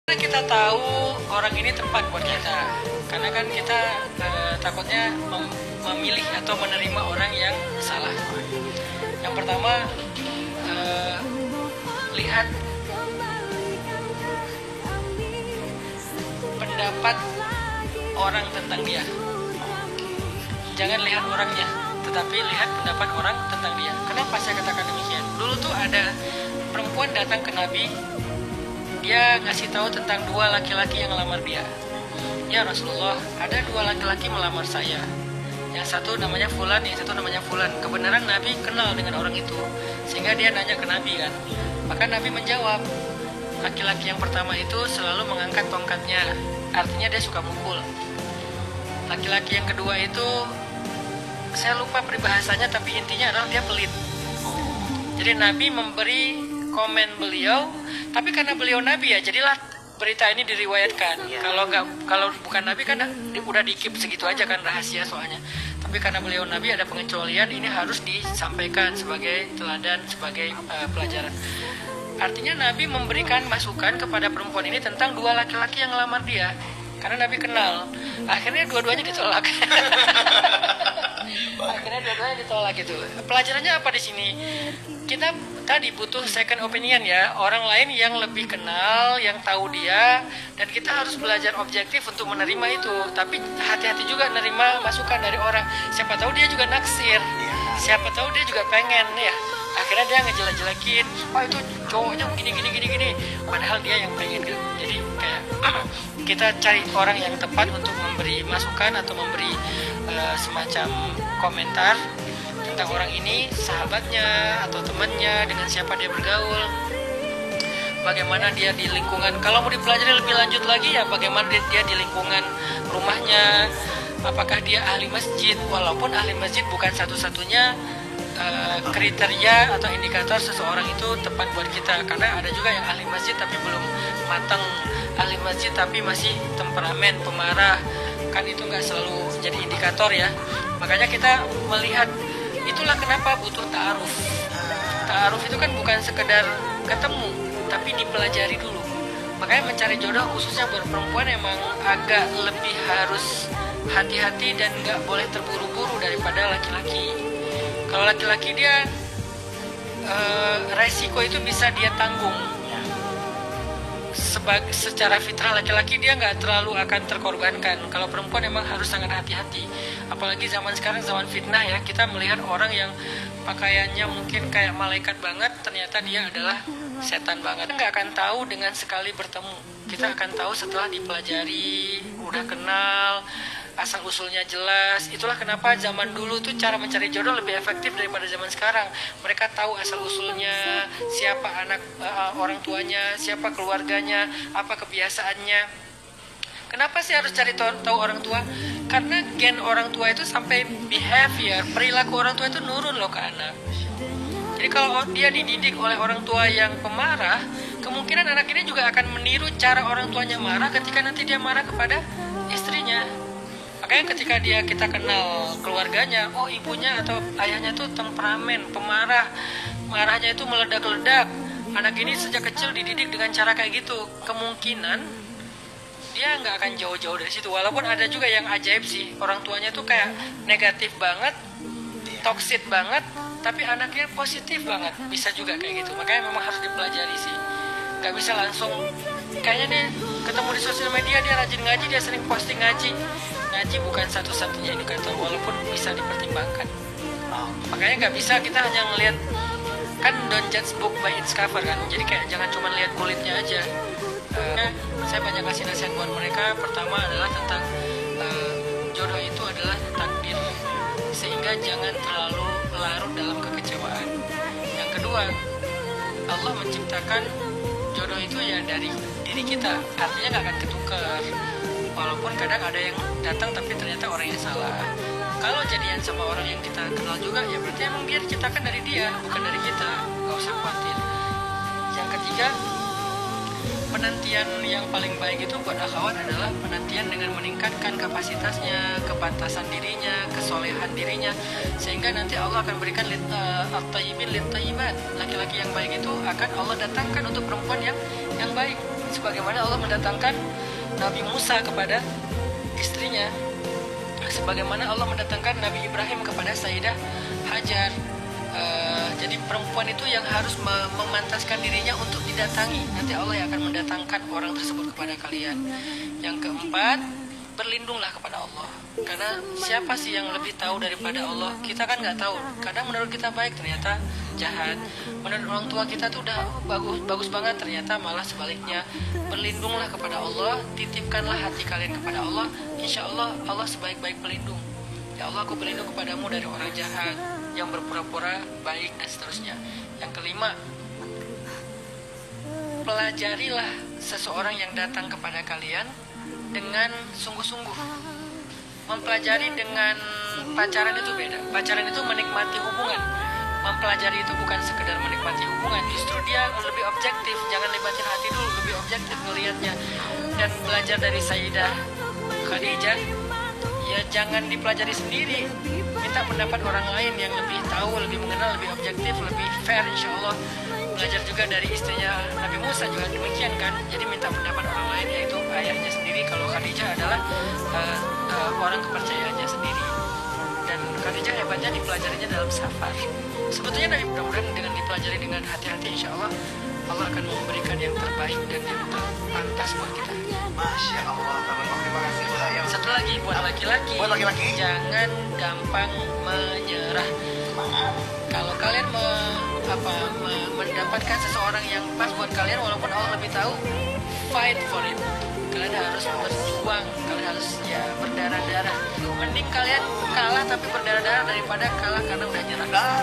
Karena kita tahu orang ini tepat buat kita, karena kan kita takutnya memilih atau menerima orang yang salah. Yang pertama, lihat pendapat orang tentang dia. Jangan lihat orangnya, tetapi lihat pendapat orang tentang dia. Kenapa saya katakan demikian? Dulu tuh ada perempuan datang ke Nabi. Dia ngasih tahu tentang dua laki-laki yang melamar dia. Ya Rasulullah, ada dua laki-laki melamar saya. Yang satu namanya Fulan, yang satu namanya Fulan. Kebenaran Nabi kenal dengan orang itu, sehingga dia nanya ke Nabi kan. Maka Nabi menjawab, laki-laki yang pertama itu selalu mengangkat tongkatnya, artinya dia suka mukul. Laki-laki yang kedua itu, saya lupa peribahasanya, tapi intinya adalah dia pelit. Jadi Nabi memberi komen beliau, tapi karena beliau Nabi ya, jadilah berita ini diriwayatkan. Kalau bukan Nabi kan udah dikip segitu aja kan, rahasia soalnya. Tapi karena beliau Nabi ada pengecualian, ini harus disampaikan sebagai teladan, sebagai pelajaran. Artinya Nabi memberikan masukan kepada perempuan ini tentang dua laki-laki yang ngelamar dia, karena Nabi kenal. Akhirnya dua-duanya ditolak. Akhirnya dua-duanya ditolak gitu. Pelajarannya apa di sini? Kita tadi butuh second opinion ya, orang lain yang lebih kenal, yang tahu dia, dan kita harus belajar objektif untuk menerima itu. Tapi hati-hati juga menerima masukan dari orang. Siapa tahu dia juga naksir, siapa tahu dia juga pengen ya. Akhirnya dia ngejelek-jelekin, oh itu cowoknya gini. Padahal dia yang pengen gitu. Jadi kayak kita cari orang yang tepat untuk memberi masukan atau memberi semacam komentar tentang orang ini, sahabatnya atau temannya, dengan siapa dia bergaul, bagaimana dia di lingkungan. Kalau mau dipelajari lebih lanjut lagi ya, bagaimana dia di lingkungan rumahnya, apakah dia ahli masjid. Walaupun ahli masjid bukan satu-satunya kriteria atau indikator seseorang itu tepat buat kita, karena ada juga yang ahli masjid tapi belum matang, ahli masjid tapi masih temperamen, pemarah, kan itu nggak selalu jadi indikator ya. Makanya kita melihat, itulah kenapa butuh ta'aruf. Ta'aruf itu kan bukan sekedar ketemu, tapi dipelajari dulu. Makanya mencari jodoh khususnya buat perempuan emang agak lebih harus hati-hati dan nggak boleh terburu-buru daripada laki-laki. Kalau laki-laki dia resiko itu bisa dia tanggung. Secara fitrah laki-laki dia nggak terlalu akan terkorbankan. Kalau perempuan emang harus sangat hati-hati. Apalagi zaman sekarang, zaman fitnah ya. Kita melihat orang yang pakaiannya mungkin kayak malaikat banget, ternyata dia adalah setan banget. Kita nggak akan tahu dengan sekali bertemu. Kita akan tahu setelah dipelajari, udah kenal, asal usulnya jelas. Itulah kenapa zaman dulu tuh cara mencari jodoh lebih efektif daripada zaman sekarang. Mereka tahu asal usulnya, siapa anak orang tuanya, siapa keluarganya, apa kebiasaannya. Kenapa sih harus cari tahu orang tua? Karena gen orang tua itu sampai behavior, perilaku orang tua itu nurun loh ke anak. Jadi kalau dia dididik oleh orang tua yang pemarah, kemungkinan anak ini juga akan meniru cara orang tuanya marah ketika nanti dia marah kepada istrinya. Makanya ketika kita kenal keluarganya, oh ibunya atau ayahnya tuh temperamen, pemarah, marahnya itu meledak-ledak. Anak ini sejak kecil dididik dengan cara kayak gitu, kemungkinan dia nggak akan jauh-jauh dari situ. Walaupun ada juga yang ajaib sih, orang tuanya tuh kayak negatif banget, toksik banget, tapi anaknya positif banget, bisa juga kayak gitu. Makanya memang harus dipelajari sih, nggak bisa langsung kayaknya dia ketemu di sosial media, dia rajin ngaji, dia sering posting ngaji bukan satu-satunya indikator, walaupun bisa dipertimbangkan. Makanya nggak bisa kita hanya ngelihat, kan don't judge book by its cover kan. Jadi kayak jangan cuma lihat kulitnya aja. Saya banyak kasih nasihat buat mereka. Pertama adalah tentang jodoh itu adalah takdir, sehingga jangan terlalu larut dalam kekecewaan. Yang kedua, Allah menciptakan jodoh itu ya dari diri kita, artinya nggak akan ketukar. Walaupun kadang ada yang datang tapi ternyata orang yang salah. Kalau jadian sama orang yang kita kenal juga, ya berarti emang dia diciptakan dari dia, bukan dari kita. Gak usah khawatir. Yang ketiga, penantian yang paling baik itu buat akhwat adalah penantian dengan meningkatkan kapasitasnya, kepantasan dirinya, kesolehan dirinya, sehingga nanti Allah akan berikan at-tayyibin lit-tayyibat. Laki-laki yang baik itu akan Allah datangkan untuk perempuan yang baik. sebagaimana Allah mendatangkan Nabi Musa kepada istrinya, sebagaimana Allah mendatangkan Nabi Ibrahim kepada Sayyidah Hajar. Jadi perempuan itu yang harus memantaskan dirinya untuk didatangi. Nanti Allah yang akan mendatangkan orang tersebut kepada kalian. Yang keempat, berlindunglah kepada Allah. Karena siapa sih yang lebih tahu daripada Allah? Kita kan nggak tahu. Kadang menurut kita baik, ternyata jahat. Menurut orang tua kita tuh udah bagus banget, ternyata malah sebaliknya. Berlindunglah kepada Allah, titipkanlah hati kalian kepada Allah. Insya Allah, Allah sebaik-baik pelindung. Ya Allah, aku berlindung kepadamu dari orang jahat yang berpura-pura baik dan seterusnya. Yang kelima, pelajarilah seseorang yang datang kepada kalian dengan sungguh-sungguh. Mempelajari dengan pacaran itu beda. Pacaran itu menikmati hubungan. Mempelajari itu bukan sekedar menikmati hubungan, justru dia lebih objektif. Jangan libatin hati dulu, lebih objektif melihatnya. Dan belajar dari Sayyidah Khadijah, ya jangan dipelajari sendiri. Minta pendapat orang lain yang lebih tahu, lebih mengenal, lebih objektif, lebih fair, insya Allah. Belajar juga dari istrinya Nabi Musa juga demikian kan. Jadi minta pendapat orang lain, yaitu ayahnya sendiri. Kalau Khadijah adalah orang kepercayaannya sendiri. Dan Khadijah hebatnya dipelajarinya dalam safar. Sebetulnya Nabi, mudah-mudahan dengan dipelajari dengan hati-hati, insya Allah Allah akan memberikan yang terbaik dan yang terpantas buat kita. Masya Allah, terima kasih. Satu lagi buat laki-laki, jangan gampang menyerah. Kalau kalian mendapatkan seseorang yang pas buat kalian, walaupun Allah lebih tahu, fight for it. Kalian harus berjuang, kalian harus berdarah-darah. Mending kalian kalah tapi berdarah-darah daripada kalah karena udah nyerah.